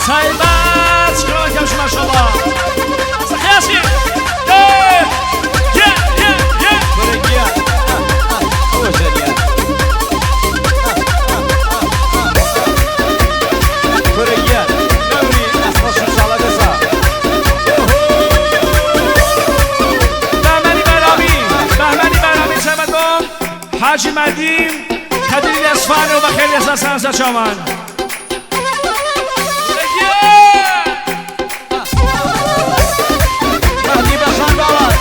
سایبات شکر کمش ماشاءالله سخیاسی حاجی مدیم خدیل اصفهان و خیلی از سنز چامان مهدی بخان دارد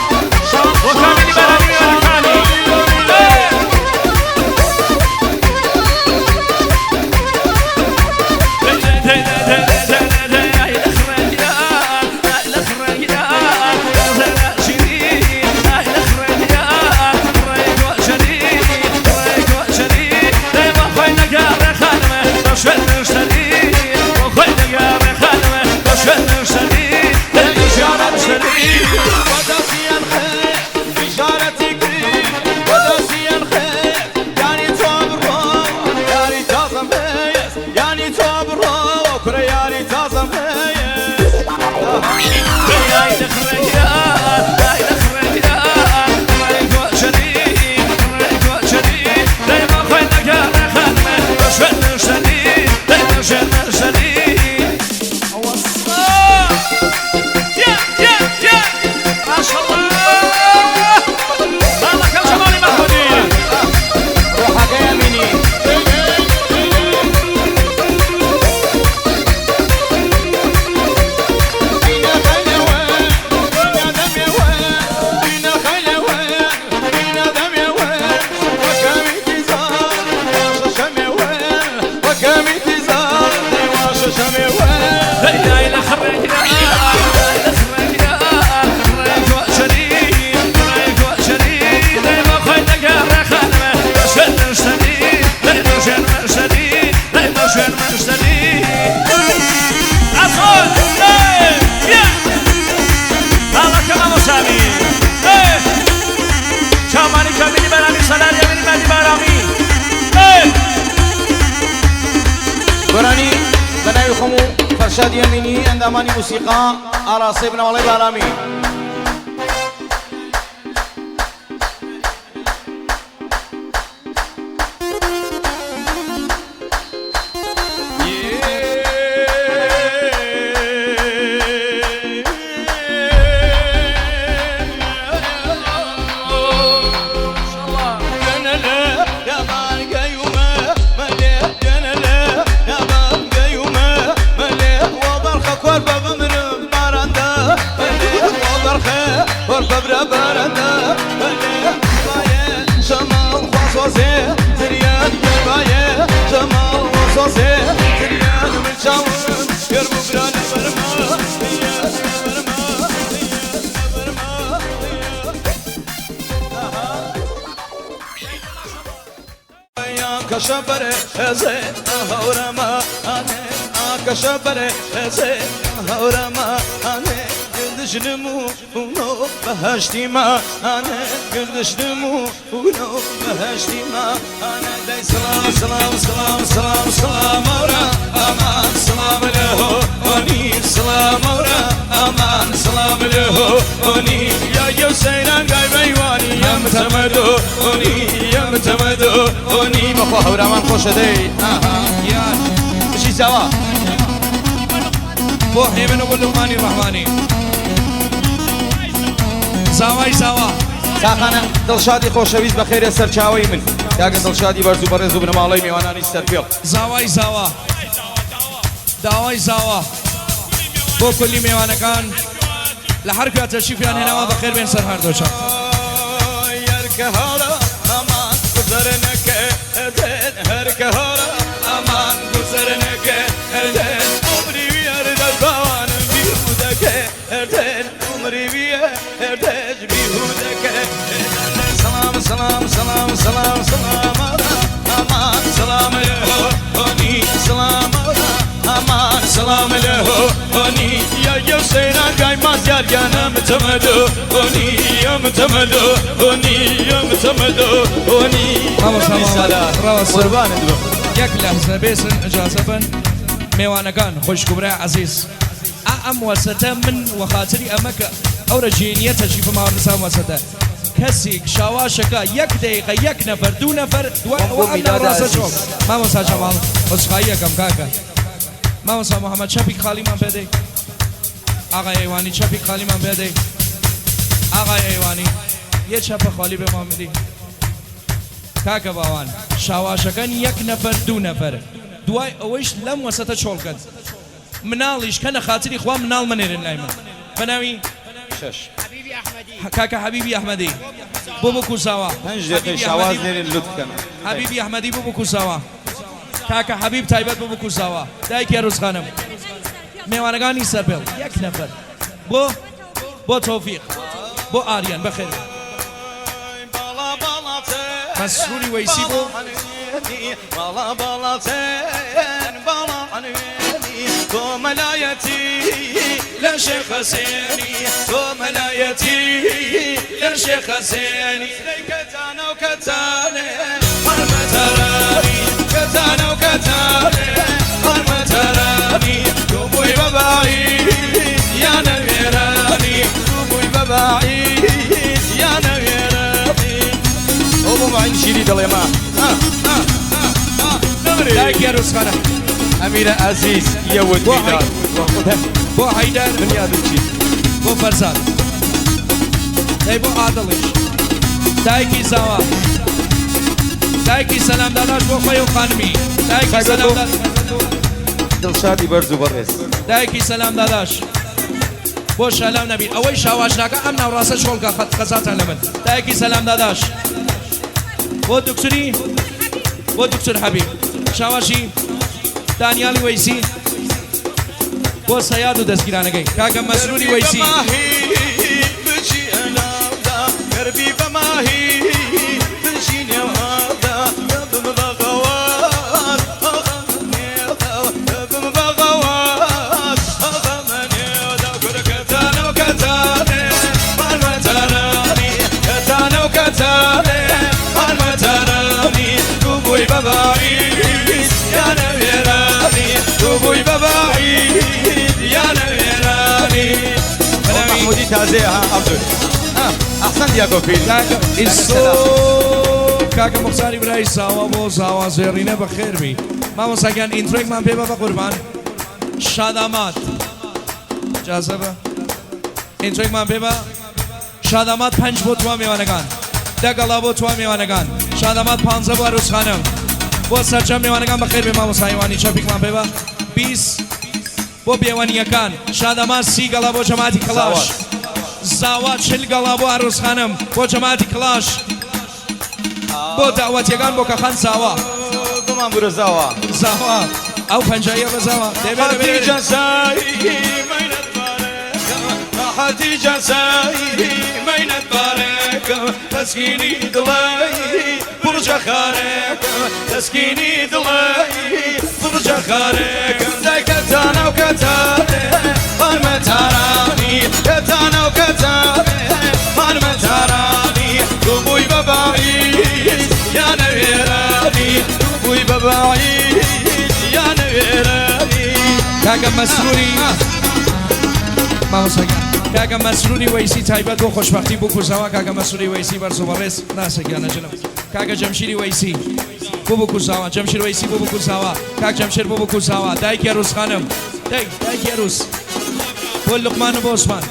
و کاملی برمی ارکانی فرشاد يميني عند أماني موسيقى أراصي بن والي بارامي كشبر زين هورما أنا كشبر زين هورما أنا قدش نمو ونو بهشتي ما أنا قدش نمو ونو بهشتي ما أنا داي سلام سلام سلام سلام سلام ورا أمان سلام له وني سلام ورا أمان سلام له وني يا يوسينا قايبي واني يا متمدو وني يا متمدو وني مخواه ورمان خوش دی يا بشي سوا بوحي من أبو اللقماني الرحماني ساواي ساوا ساقانا دڵشادی خۆشەویست بە خێرە سەرچاوی من یاگە دڵشادی بەرز و بەڕێز و بنەماڵەی میوانانی سەرپێڵ زاوای زاوا داوای زاوا بۆ کولی میوانەکان لە هەر کات تەشریفیان هێناوە بەخێر بێن سەر هەردووچە یارکە هەڵە ئەمان گوزەرنەکە ئەدێن هەرکە هەڵە ئەمان گوزەرنەکە ئەدێن عمری ویێرە دەباوانم بیهودەکە ئەدێن عمری ویە ئەدێن بیهودەکە سلام سلام سلام سلام سلام ئەمان سلام هۆنی سلام ئەمان سلام لە هۆنی یا یەوسەیرا گای مازیار گیانە متەمەدۆ هۆنی یا متەمەدۆ هۆنی یا متەمەدۆ هۆنی قوربانت بم یەک لەحزە بێسن ئەجازە بن میوانەکان خۆشگوبرای عەزیز ئەم وەسەتە من وەخاتری ئەمەکە ئەو رەجێنیە تەشریفە ماوەڕسا وەسەتە کەسێک شاواشەکە یەک دقیقە یەک نەفەر دوو نەفەر دوای ئەوە ئەم ناوڕاستە چۆک مامۆستا جەماڵ عذرخواهی یەکەم کاکە مامۆستا محەممەد چەپی خاڵیمان پێدەی ئاغای ئەیوانی چەپی خاڵیمان پێدەی ئاغای ئەیوانی یە چەپە خاڵی بێمان بدی کاکە باوان شاواشەکان یەک نەفەر دوو نەفەر دوای ئەوەیش لەم وەسەتە چۆڵکەن مناڵیش کە نەخاتری خوا مناڵ منێرن لای من بەناوی کاکە حەبیبی ئەحمەدی بۆ بکوساوە 5 دقیقه شواز نێرن لوت بکەن حەبیبی ئەحمەدی بۆ بکوساوە کاکە حەبیب تایبەت بۆ بکوساوە دایکی ئەروسخانم میوانەکانی سەرپێڵ یەک نەفەر بۆ تۆفیق بۆ ئاریان بەخێر مەسروری وەیسی بۆ باڵا باڵاتێن باڵا عنوێنی تۆ مەلایەتی لە شێخ حەسێنی تۆ مەلایەتی لە شێخ حەسێنی کەتانە و کەتانێ هەرمەتەرانی کەتانە و کەتانێ هەرمەتەرانی تۆ بووی بەبایی یانە وێرانی تۆ بووی بەبایی یانە وێرانی ئەو بۆ ماین شیری دەڵێ ما دایکی ئەروسخانە ئەمیرە عەزیز یەوت بیدار بۆ حەیدەر دنیا دووچی بۆ فەرزاد دەی بۆ عادڵیش دایکی زاوا دایکی سەلام داداش بۆ خۆی و خانمی دایکی سەلام دڵشادی بەرز و بەڕێز دایکی سەلام داداش بۆ شەلام نەبین ئەوەی شاواشناکە ئەم ناوڕاستە چۆڵکە قەزاتان لە من دایکی سەلام داداش بۆ دوکتوری بۆ دوکتور حەبیب شاواشی دانیالی وەیسی بۆ سەیاد و دەستگیرانەکەی کاکە مەسروری وەیسی بچی ئەلاودا گەربی بەماهی بچی نێوهادا دەبم بەغەوات ئەغەمنێدا دەبم بەغەوات ئەغەمنێدا گورەکەتانە و کەتانێ هەرمەتەرانی کەتانە و کەتانێ هەرمەتەرانی تو بووی بەبایی یانە وێرانی تو بووی بەبایی یانە وێرانی محمودی تازه ها عبدول احسن دیاگو پیل کاکە مختاری برای ساوا بۆ ساوا زێڕینە بەخێربی مامۆستاکیان ئینترێکمان پێ بە قوربان شادامات جازە بە ئینترێکمان پێ بە شادامات 5 بۆ توا میوانەکان دەگەڵا بۆ توا میوانەکان شادامات 15 بۆ ئەروسخانم بۆ سەرجەم میوانەکان بەخێر بێ مامۆستایوانی چەپێکمان پێ بە 20 بۆ بێوەنیەکان شادەمان 30 گەڵا بۆ جەماعەتی کڵاش زاوا 40 گەڵا بۆ ئەروسخانم بۆ جەماعەتی کڵاش بۆ داوەتیەکان بۆ کەخان زاوا بمان برو زاوا زاوا ئەو پەنجاییە بە زاوا راحتي جزائي مين تبارك راحتي جزائي مين تبارك تسكيني دلاي برج خارك تسكيني دلاي برج خارك داي كتانا وكتاني هرمة تراني كتانا وكتاني هرمة تراني قبوي ببعيد يا نويراني قبوي ببعيد يا نويراني کاکە مەسروری مامۆستاکیان کاکە مەسروری وەیسی تایبەت بۆ خۆشبەختی بۆ کوزاوە کاکە مەسروری وەیسی بەرز و بەڕێز ناسەگیانە جنم کاکە جەمشیری وەیسی بۆ بکوساوە جەمشیر وەیسی بۆ بکوساوە کاک جەمشیر بۆ بکوساوە دایکی ئەروسخانم دایکی ئەروس بۆ لوقمان و بۆ عوسمان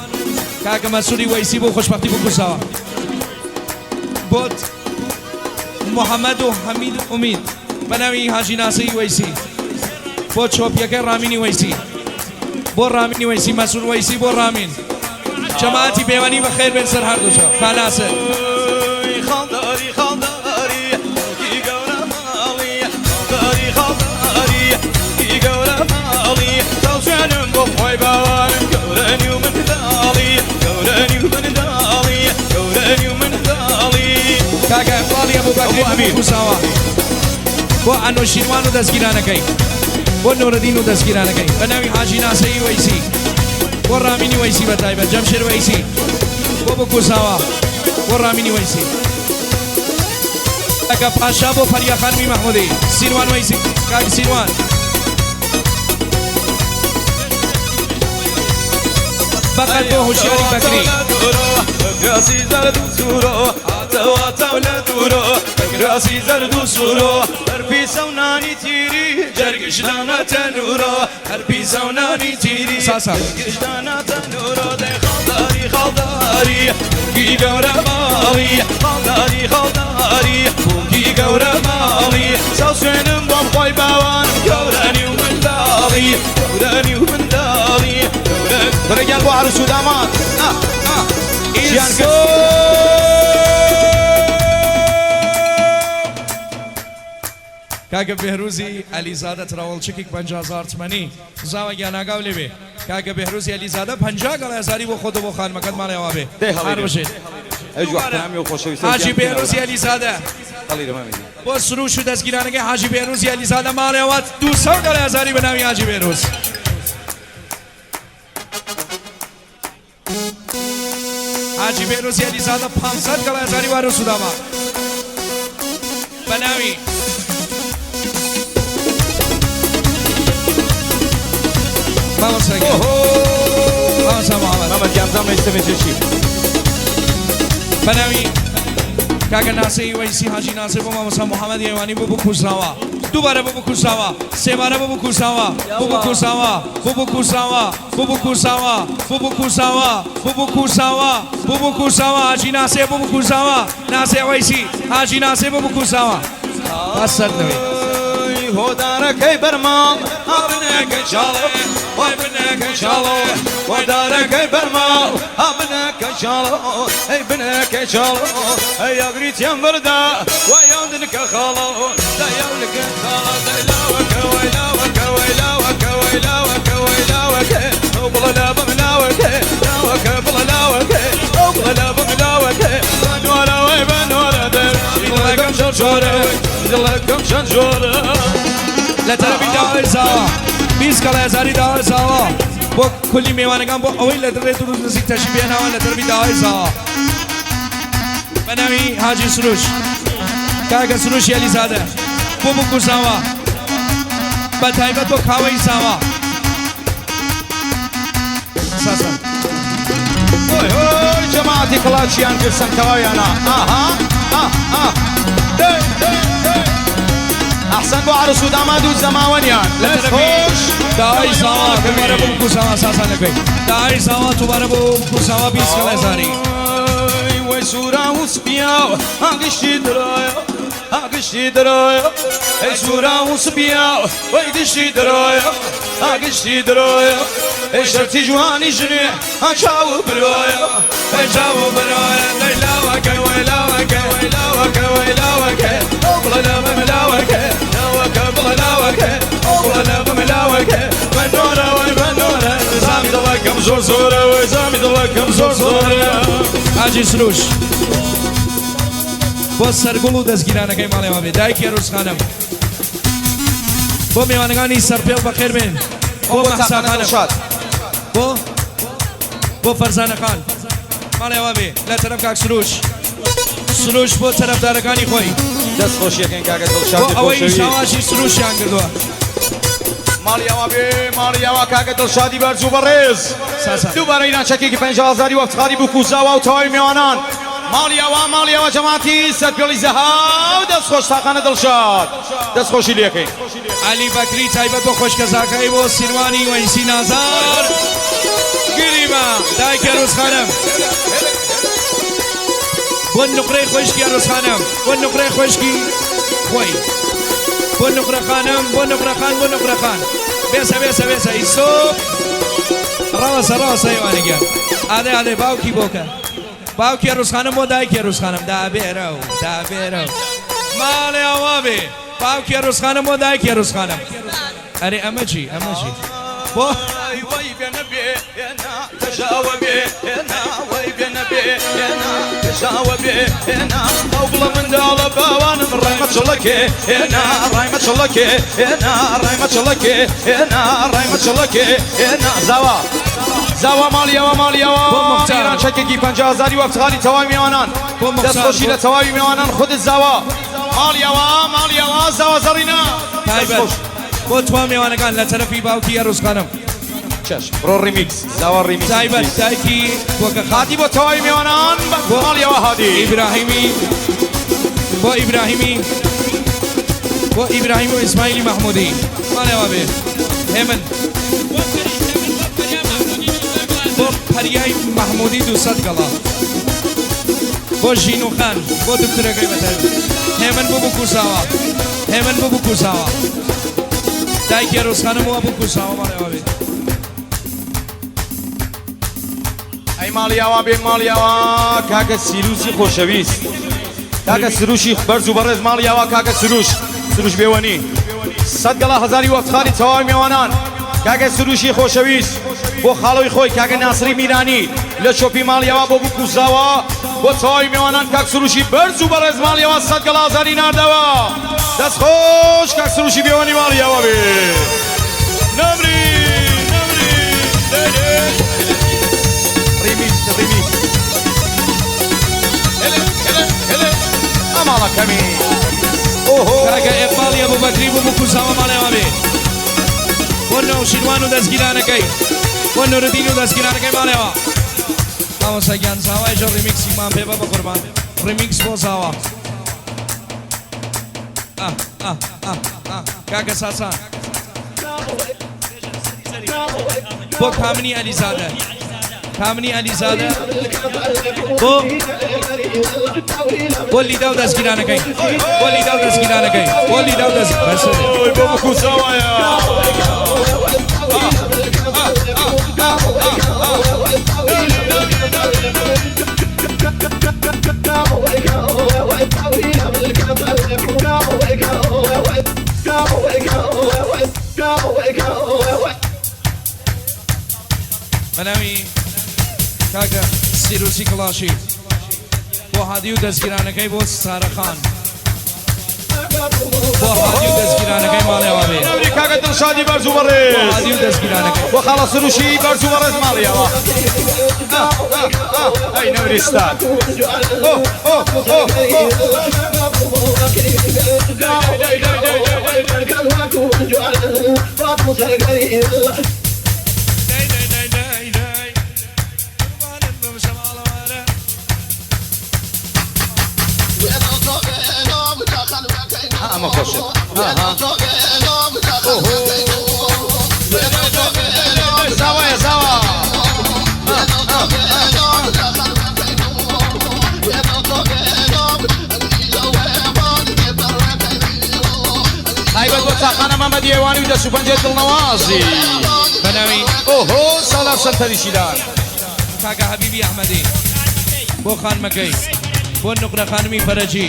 کاکە مەسروری وەیسی بۆ خۆشبەختی بۆ کوساوە بۆت محەممەد و حەمید ئومید بەناوی حاجی ناسەی وەیسی بۆ چۆپیەکەی ڕامینی وەیسی بۆ ڕامینی وەیسی مەسرور وەیسی بۆ ڕامین جەماعەتی پەیوەندی بەخێر بێن سەر هەردووشە کاناسە خاڵداری خاڵداری کی گەورە ماڵی خاڵداری خاڵداری کی گەورە ماڵی دڵشێنم بۆ خۆی باوانم گەورەنی و منداڵی گەورەنی و منداڵی گەورەنی و منداڵی کاکە ئەفڵاڵیە بۆ باکەی ئەمیر کوساوە بۆ ئەنۆشیروان و دەستگیرانەکەی بۆ نۆرەدین و دەستگیرانەکەی بە ناوی حاجی ناسەی وەیسی بۆ ڕامینی وەیسی بەتایبەت جەمشێر وەیسی بۆ بکوساوە بۆ ڕامینی وەیسی کاکە پاشا بۆ فەریە خانمی مەحموودی سیروان وەیسی کاکی سیروان فقط بۆ هوشیاری بەکری گراسی زرد و سورو هاتەوە لە دوورۆ گراسی زرد و سورۆ هەر پیسە و نانی تیری جەرگشتانە تەنورۆ هەر پیسە و نانی تیری ساسا جەرگشتانە تەنورۆ دەی خاڵداری خاڵداری بووکی گەورە ماڵی خاڵداری خاڵداری بووکی گەورە ماڵی چاو سوێنم بۆم خۆی باوانم گەورانی و منداڵی گەورانی و منداڵی بەرەگیان بۆ عروس و داماد ژیان کرد کاکە بێهروزی ئەلیزادە تراوەڵچێکی 50,000 تمەنی زاوە گیاناگاو لێ بێ کاکە بێهروزی ئەلیزادە 50,000 بۆ خۆت و بۆ خانمەکەت ماڵێوا بێ هەر بژێت حاجی بێهروزی ئەلیزادە بۆ سروش و دەستگیرانەکەی حاجی بێهروزی ئەلیزادە ماڵێوات 200,000 بە ناوی حاجی بێهروز حاجی بێهروزی ئەلیزادە 500,000 وارە سووداما بە ناوی Vamos aquí. Vamos a Muhammad. محمد گیانزان میستمه چشی بناوی کاکە ناسی وەیسی حاجی ناسێ بۆ مامۆستا محەممەد ئێوانی بۆ بکوژراوە دووبارە بۆ بکوژراوە سێبارە بۆ بکوژراوە بۆ بکوژراوە بۆ بکوژراوە بۆ بکوژراوە بۆ بکوژراوە بۆ بکوژراوە بۆ بکوژراوە حاجی ناسێ بۆ بکوژراوە ناسێ وەیسی حاجی ناسێ بۆ بکوژراوە بەس سەردەوێ هۆدارەکەی بەرماڵ هابنەکەی چاڵێ وای بنەکەی چاڵۆ هۆدارەکەی بەرماڵ هابنەکەی چاڵۆ ئەی بنەکەی چاڵۆ ئەی ئەگریتیان بەردا وای یاودنکە خاڵۆ دایاولکە خاڵە دەیلاوەکە وەیلاوەکە وەیلاوەکە وەیلاوەکە وەیلاوەکە ئەو بڵە لا بەملاوەکە لاوەکە بڵە لاوەکە ئەو بڵە لا بەملاوەکە بەنوارە وای بەنوارە دڵەکەم شۆرە دڵەکەم چەند جۆرە لە تەرەفی داوای زاوە 20,000 داوای زاوە بۆ کولی میوانەکان بۆ ئەوەی لە دڕێت و نزیک تەشی بێناوە لە تەرەفی داوای زاوە بە ناوی حاجی سروش کاکە سروشی ئەلیزادە بۆ بکوژراوە بە تایبەت بۆ کاوەی زاوە ساسا هۆی هۆی جەماعەتی کڵاچیان کرد سەنتەوایانە ئەحسەن بۆ عروس و داماد و زەماوەنیان لە تەرەفی داوای زاوە دووبارە بۆ بکوژراوە ساسا لەگوێی داوای زاوە دووبارە بۆ بکوژراوە 20,000 وای سوورا و سپیا ئاگشتی درایە ئاگشتی درایە ئەی سوورا و سپیا وای گشتی درایە ئاگشتی درایە ئەی شەرتی جوانی ژنێ ئاچاو برایە ئەی چاو برایە دەیلاوەکە وەیلاوەکە وەیلاوەکە وەیلاوەکە ئەو بڵە لە بەملاوەکە لاوەکە بڵە لاوەکە ئەو بڵە لە بەملاوەکە بەنۆرە وای بەنۆرە زامی دڵەکەم زۆر زۆرە وای زامی دڵەکەم زۆر زۆرە حاجی سروش بۆ سەرگوڵ و دەستگیرانەکەی ماڵێوە بێ دایکی ئەروسخانم بۆ میوانەکانی سەرپێڵ بەخێر بێن بۆ مەحساخانم بۆ فەرزانەکان ماڵێوە بێ لە تەرەف کاک سروش سروش بۆ تەرەفدارەکانی خۆی دەست خۆشیەکەن کاکە بۆ دڵشادی ئەوەی خۆشەوی شاواشی سروشیان کردووە ماڵیاوە بێ ماڵیاوە کاکە دڵشادی بەرز و بەڕێز ساسا دووبارە ئیرانچەکێکی 50,000 وەفتخاری بوو کوزاوە و تەواوی میوانان ماڵیاوە جەماعەتی سەرپێڵی زەهاو دەستخۆش تاقانە دڵشاد دەستخۆشی لێکەین علی بەکری تایبەت بۆ خۆشکەزاکەی بۆ سیروانی وەیسی نازار گریمە دایکی ئەروسخانم بۆ نوقرەی خۆشکی ئەروسخانم بۆ نوقرەی خۆشکی خۆی بۆ نوقرەخانم بۆ نوقرەخان بۆ نوقرەخان بێسە بێسە بێسە ئیسۆ ڕاوەسە ڕاوەسە هێوانێکیان ئادەی باوکی بۆکە باوکی ئەروسخانم بۆ دایکی ئەروسخانم دابێرە و دابێرە و ماڵێ ئەوا بێ باوکی ئەروسخانم بۆ دایکی ئەروسخانم ئەرێ ئەمە چی ئەمە چی بۆ وای بێنە بێ هێنا کەژاوە بێ هێنا وای بێنە بێ هێنا کەژاوە بێ هێنا ئەو بڵە منداڵە باوانم ڕایمە چڵەکێ هێنا ڕایمە چڵەکێ هێنا ڕایمە چڵەکێ هێنا ڕایمە چڵەکێ هێنا زاوا ماڵیەوە ئیرانچەکێکی 50,000 وەفتخاری تەواوی میوانان دەستخۆشی لە تەواوی میوانان خودت زاوا ماڵیەوە زاوا زەڕینە تایبەت بۆ توا میوانەکان لە تەرەفی باوکی ئەروسخانم چشم برو ریمیکس زاوا ریمیکس تایبەت دایکی بۆ هادی بۆ تەواوی میوانان ماڵیەوە هادی ئیبراهیمی بۆ ئیبراهیمی بۆ ئیبراهیم و ئیسماعیلی مەحموودی ماڵێەوە بێ هێمن بۆ پەریای مەحموودی 200 گەڵا بۆ ژینوخان بۆ دکتۆرەکەی بەتەر هێمن بۆ بکوساوە هێمن بۆ بکوساوە دایکی ڕۆزخانم وە بۆ کوساوە ماڵێەوە بێ ئەی ماڵیاوە بێ ماڵیاوە کاکە سیروسی خۆشەویست کاکە سروشی بەرز و بەڕێز ماڵیاوە کاکە سروش بێوەنی 100 گەڵا هەزاری وەفتخانی تەواوی میوانان کاکە سروشی خۆشەویست بۆ خاڵەوەی خۆی کاکە ناسری میرانی لە چۆپی ماڵیاوە بۆ بکوزاوە بۆ تەواوی میوانان کاک سروشی بەرز و بەڕێز ماڵیاوە 100 گەڵا هەزاری ناردەوە دەست خۆش کاک سروشی بێوەنی ماڵیاوە بێ نەمری ریمیکس ئەماڵەکەمی کاکە ئێقباڵیە بۆ بەکری بۆ بکوساوە ماڵێەوە بێ بۆ نەوشیروان و دەستگیرانەکەی بۆ نوردین و دەستگیرانەکەی ماڵێەوە ئامۆسەگیان زاوایژە ریمیکسی مان پێ بە بە قوربان ریمیکس بۆ زاوە کاکە ساسان بۆ کامنی ئەلیزادە کامنی ئەلیزادە بۆ لیدا و دەستگیرانەکەی بۆ لیدا و دەستگیرانەکەی بۆ لیدا و دەستگیرانەکەی بۆ بکوساوەیە بەناوی کاکە سیروسی کڵاشی بۆ هادی و دەستگیرانەکەی بۆ سارەخان بۆ هادی و دەستگیرانەکەی ماڵێەوە بێ نەوری کاکە دڵشادی بەرز و بەڕێز بۆ هادی و دەستگیرانەکەی بۆ خاڵە سروشی بەرز و بەڕێز ماڵیەوە ئەی نەوریستان ئەمە خۆشە زاوایە زاوە تایبەت بۆ چاقانە مەمەد ئێوانی و دەست و پەنجەی دڵنەوازی بەناوی ئۆهۆ ساڵار سەرتەریشیدان کاکە حەبیبی ئەحمەدی بۆ خانمەکەی بۆ نوقرە خانمی فەرەجی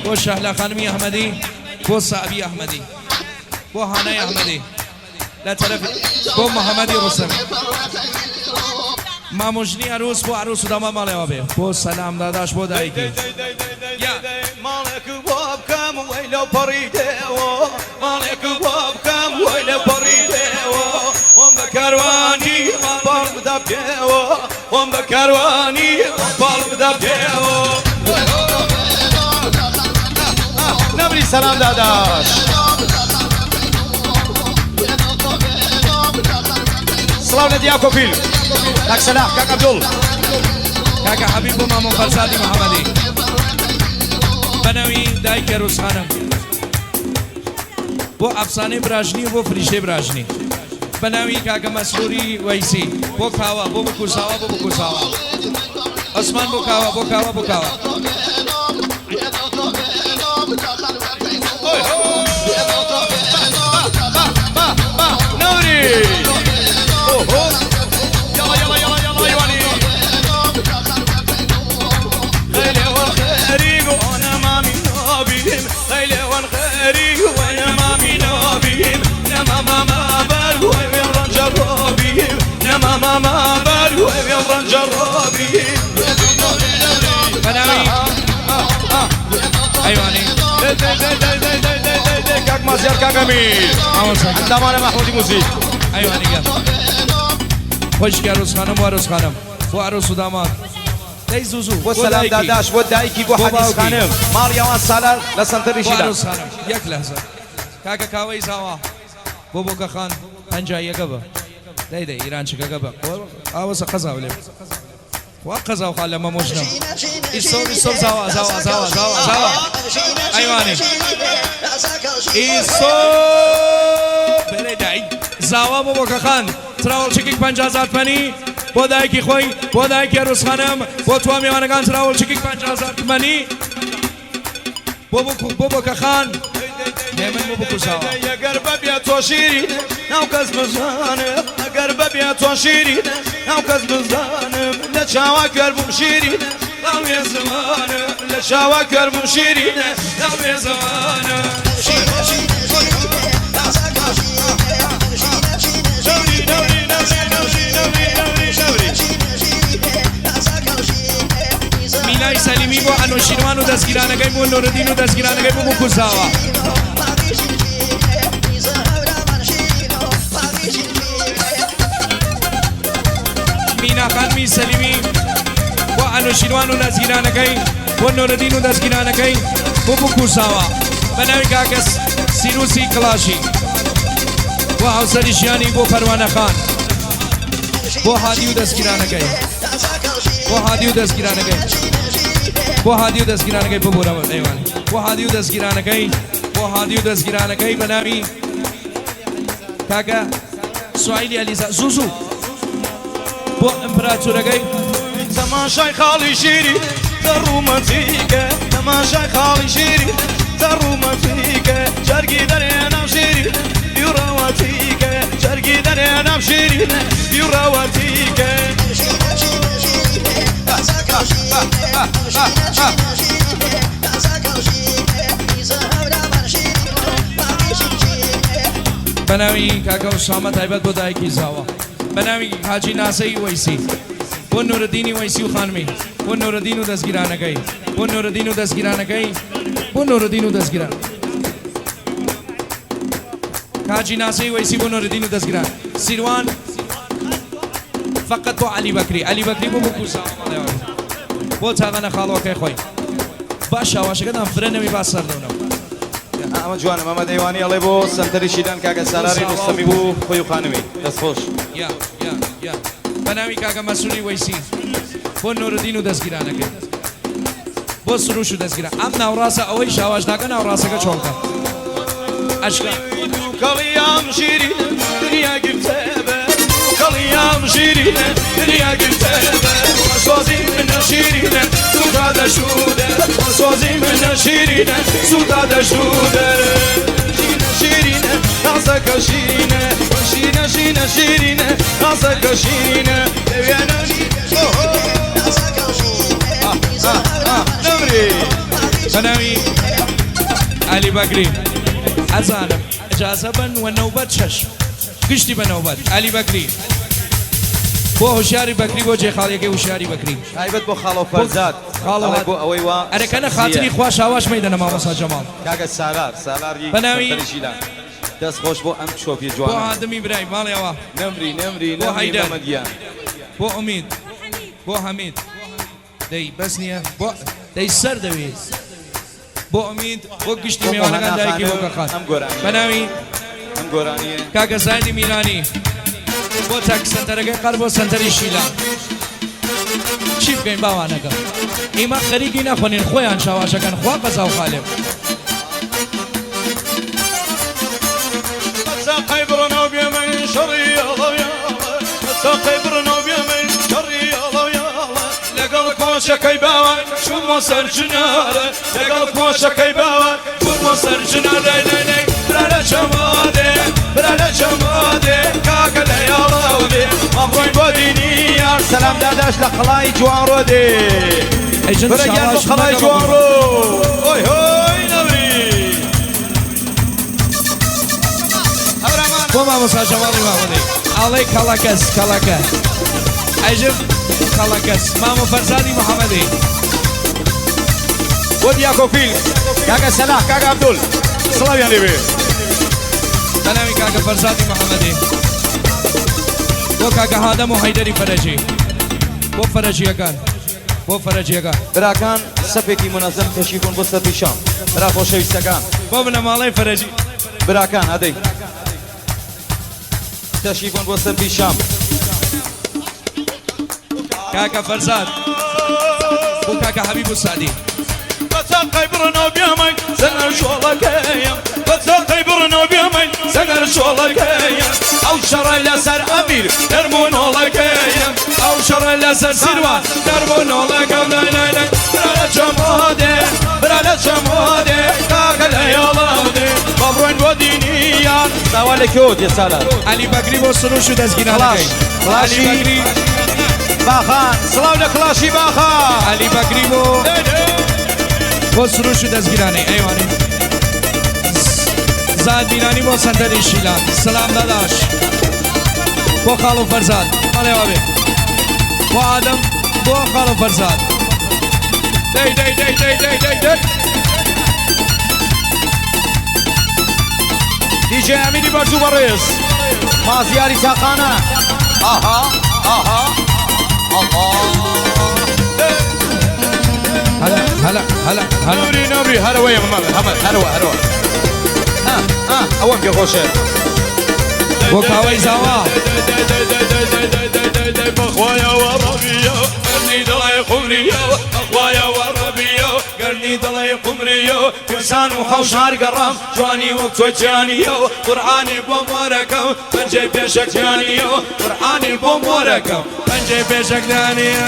بۆ شەهلا خانمی ئەحمەدی بۆ سابی ئەحمەدی بۆ هانای ئەحمەدی لە تەرەف بۆ محەممەدی ڕوستەمی مامۆژنی عروس بۆ عروس و داما ماڵێەوە بێ بۆ سەلام داداش بۆ دایکی مالك باب كم ويلو بريدو مالك باب كم ويلو بريدو وم بكرواني بارب دبيو وم بكرواني بارب دبيو نبری سلام داداش سلام لدیاکو فیل کاک سلام کاک عبدول کاکە حەبیب بۆ مامۆ فەرزادی محەممەدی بەناوی دایکە ڕوسخانم بۆ ئەفسانەی براژنی و بۆ فریشتەی براژنی بەناوی کاکە مەسروری وەیسی بۆ کاوە بۆ بکوساوە بۆ بکوساوە ئەسمان بۆ کاوە بۆ کاوە بۆ کاوە نوری يلا يلا يلا يلا ايواني خيلي والخريق وانا ما من نوبيهم خيلي والخريق وانا ما من نوبيهم يا ماما ما برو يا رنجر روبيهم يا ماما ما برو يا رنجر روبيهم بەناوی ئەیوانی كاك مازيار كاك امير عندما محمودي موزيك ئەیوانی گەر خۆشکی عروسخانم و عروسخانم بۆ عروس و داماد دەی زوزوو بۆ سەلام داداش بۆ دایکی بۆ حەدیث خانم ماڵیاوان سالار لە سەنتەریشیدا بۆ عروسخانم یەک لەحزە کاکە کاوەی زاوە بۆ بۆکەخان پەنجاییەکە بە دەی ئیران چکەکە بە ئاوەسە قەزاو لێ وا قەزاو خال لەمە مۆژنم ئیسۆ زاوا ئەیوانێ ئیسۆ بەرێ دای زاوا بۆ بۆکەخان تراوەڵچێکی 50,000 تمەنی بۆ دایکی خۆی بۆ دایکی ڕوسخانم بۆ توا میوانەکان تراوەڵچێکی 50,000 تمەنی بۆ بۆکەخان دێمن بۆ بکوژاوە ئەگەر بەبێت تۆ شیرین ناو کەس بزانم ئەگەر بەبێت تۆ شیرین ناو کەس بزانم لە چاوا کەربووم شیرین ناوێ زمانم لە چاوا کەربووم شیرین ناوێ زمانم میلای سەلیمی بۆ ئەنوشیروان و دەستگیرانەکەی بۆ نۆرەدین و دەستگیرانەکەی بۆ بکوژاوە میناخانمی سەلیمی بۆ ئەنوشیروان و دەستگیرانەکەی بۆ نۆرەدین و دەستگیرانەکەی بۆ بکوژاوە بە ناوی کاکەس سیروسی کڵاشی بۆ هاوسەری ژیانی بۆ پەروانەخان بۆ هادی و دەستگیرانەکەی بۆ هادی و دەستگیرانەکەی بۆ هادی و دەستگیرانەکەی ببوورەوە ئەیوانی بۆ هادی و دەستگیرانەکەی بۆ هادی و دەستگیرانەکەی بە ناوی کاکە سوایلی ئەلیزا زوو بۆ ئەمپراتورەکەی تەماشای خاڵی شیری دەڕوومەتیکە تەماشای خاڵی شیری دەڕوومەتیکە جەرگی دەرێنام شیری بیوڕەوەتیکە جەرگی دەرێنام شیری بیوڕەوەتیکە بە ناوی کاکە شامە تایبەت بۆ دایکی زاوە بە ناوی حاجی ناسەی وەیسی بۆ نۆرەدینی وەیسی و خانمی بۆ نۆرەدین و دەستگیرانەکەی بۆ نۆرەدین و دەستگیرانەکەی بۆ نۆرەدین و دەستگیران حاجی ناسەی وەیسی بۆ نۆرەدین و دەستگیران سیروان فقط بۆ علی بەکری علی بەکری بۆ بکوژاوە ماڵێوان بۆ چاغەنە خاڵەوەکەی خۆی باش شاواشەکەتان فرەنەوی باس سەردەونەوە ئەمە جوانم ئەمە دەیوانی ئەڵێ بۆ سەنتەریشیدان کاکە سالاری ڕستەمی بوو خۆی و خانمی دەستخۆش یا بە ناوی کاکە مەسوولی وەیسی بۆ نۆرەدین و دەستگیرانەکەی بۆ سروش و دەستگیران ئەم ناوڕاستە ئەوەی شاواش ناکە ناوڕاستەکە چۆڵکە ئەشکا کەڵیام شیرین دنیا گرتەبە کەڵیام شیرینە دنیا گرتەبە سۆزی منە شیرینە سوودا دەشودە سۆزی منە شیرینە سوودا دەشودە شیرینە نازەکە شیرینە شینە شینە شیرینە نازەکە شیرینە دەوێنە نەمری بە ناوی علی بەکری ئەزانم ئەجازە بن و نەوبەت چەشم گشتی بە نەوبەت علی بەکری بۆ هوشیاری بەکری بۆ جێخاڵیەکەی هوشیاری بەکری تایبەت بۆ خاڵۆ فەرزاد خاڵەوە بۆ ئەوەی وا ئەرەکەنە خاتری خوا شاواش مەیدەنە مامۆستا جەماڵ کاکە سالاری بەناوی سەنتەریشیدان دەستخۆش بۆ ئەم شۆپی بۆ جوانە هادمی برای ماڵیەوە نەمری بۆ هەیدەر. مەمەدیان بۆ ئومید بۆ حەمید دەی بەس نییە بۆ دەی سەر دەوێت بۆ ئومید بۆ گشتی میوانەکان دایکی بۆ کەخان ئەم گۆرانیە بە ناوی ئەم گۆرانیە کاکە زایدی میلانی بۆ تاک سنتەرەکەی قەر بۆ سنتەری شیلان چی بکەین باوانەکە ئێمە خەریکی نەخۆنین خۆیان شاواشەکەن خوا قەزا و خالێ ساقي برنا وبيمن شري الله يا الله ساقي برنا وبيمن شري الله يا الله لقلك وشكي باوان شو مصر جناره لقلك وشكي باوان شو مصر جناره لي لي برا جماده برا جماده كاكا يا الله ودي امروي بوديني يا سلام داداش لقڵای جوان ڕۆدێ برا خلاي جوان رو اوي هوي نوري بۆ مامۆستا جەماڵی مامەدەی ئاڵەی کەڵەکەس کەڵەکە ئەژم کەڵەکەس مامۆ فەرزادی محەممەدی بۆ دیاکۆفیل کاکە سەلاح کاکە عەبدوڵ سڵاویان لێبێ بە ناوی کاکە فەرزادی محەممەدی بۆ کاکە هادەم و هەیدەری فەرەجی بۆ فەرەجیەکان بۆ فەرەجیەکان براکان سەپێکی منەزەم کەشیبوون بۆ سەر پیشام برا، خۆشەویستەکان، بۆ بنە ماڵەی فەرەجی براکان هەدەی براکان، بۆ ماڵەی فەرەجی براکان، بە ناوی کاکە فەرزادی محەممەدی بۆ فەرەجیەکان تشریفون بۆ سەربی شام کاکە فەرزاد بۆ کاکە حەبیب و سادی بەچاقەی بڕنەوە بێمەی سەگەر شۆڵەکەیە بەچاقەی بڕنەوە بێمەی سەگەر شۆڵەکەیە ئەو شەڕی لەسەر ئەمیر دەرمۆنۆڵەکەیە ئەو شەڕە لەسەر سیروان دەرمۆنۆڵەکە لای برا لە چەمۆدێ برا لە چەمۆدێ کاکە لە هێڵادێ بەبڕۆین بۆ دینیان داوا لە کێوە دێ سالار علی بەگری بۆ سروش و دەستگیرانەکەی کلاشی. علی بەگری باخان سڵاو لە کلاشی باخان علی بەگری بۆ سروش و دەستگیرانەی ئەیوانی زاد بیرانی بۆ سەندەری شیلان سلام داداش بۆ خاڵ و فەرزاد ئەڵێوا بێ بۆ ئادەم بۆ خاڵ و فەرزاد دەی دەی دەی دەی دەی دەی دەی دیجێ ئەمینی بەرزوو بەڕێز مازیاری تاقانە ئاها ئاها هەلا هەلا هەلا هەلا نوری نوری هەرەوەیە مەمە هەمە هەرەوە هەرەوە ئەوەم پێ خۆشە بۆ کاوەی زاوا بەخوایەوە ڕەبیە گەرنی دڵی قومریە بەخوایەوە ڕەبیە گەرنی دڵی قومریە کوردستان و هەوشار گەڕام جوانی وەک تۆ گیانیە قورئانی بۆ مۆرەکەم پەنجەی پێشەکیانیە قورئانی بۆ مۆرەکەم پەنجەی پێشەکدانیە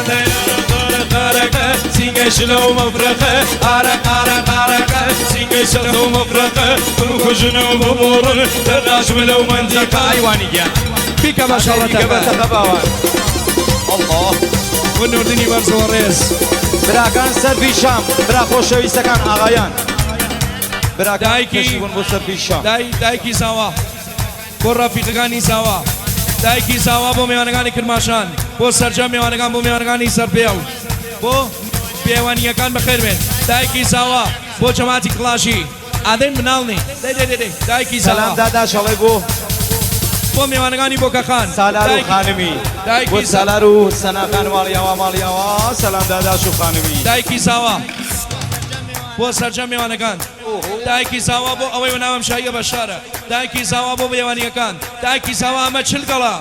قارەکە سینگەی شلە و مەفرەقە قارەکە سینگەی شلە و مەفرەقە کوژنە و ببوڕن دەرداشم لەو منتیقە ئەیوانی گیان بیکە بەشەڵەتە گەبەتەکە باوان الله بۆ نوردنی بەرزەوە ڕێز براکان سەربی شام برا خۆشەویستەکان ئاغایان براکان دایکی. تشریفون بۆ سەربی شام دایکی زاوا بۆ ڕەفیقەکانی زاوا دایکی زاوا بۆ میوانەکانی کرماشان بۆ سەرجەم میوانەکان بۆ میوانەکانی سەرپێڵ بۆ پێوانیەکان بەخێر بێن دایکی زاوا بۆ جەماعەتی کڵاشی ئادەین مناڵنی دایکی سەلام زاوا داداشەڵێ بۆ بۆ میوانەکانی بۆکەخان سالار و خانمی دایکی بۆ سالار و سەناقان ماڵیاوە سەلام داداش و خانمی دایکی زاوا بۆ سەرجەم میوانەکان دایکی زاوا بۆ ئەوەی وەناوەم شایە بەشارە دایکی زاوا بۆ میوانیەکان دایکی زاوا ئەمە چل گەڵا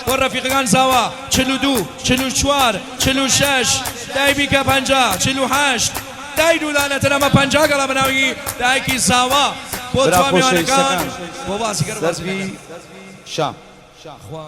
بۆ ڕەفیقەکان زاوا 42 44 46 دای بیکە 50 48 دای دوودانەتەر ئەمە 50 گەڵا بەناوی دایکی زاوا بۆ برا توا میوانەکان خۆشەویستەکان بۆ باسیگەر سەربی شام خوا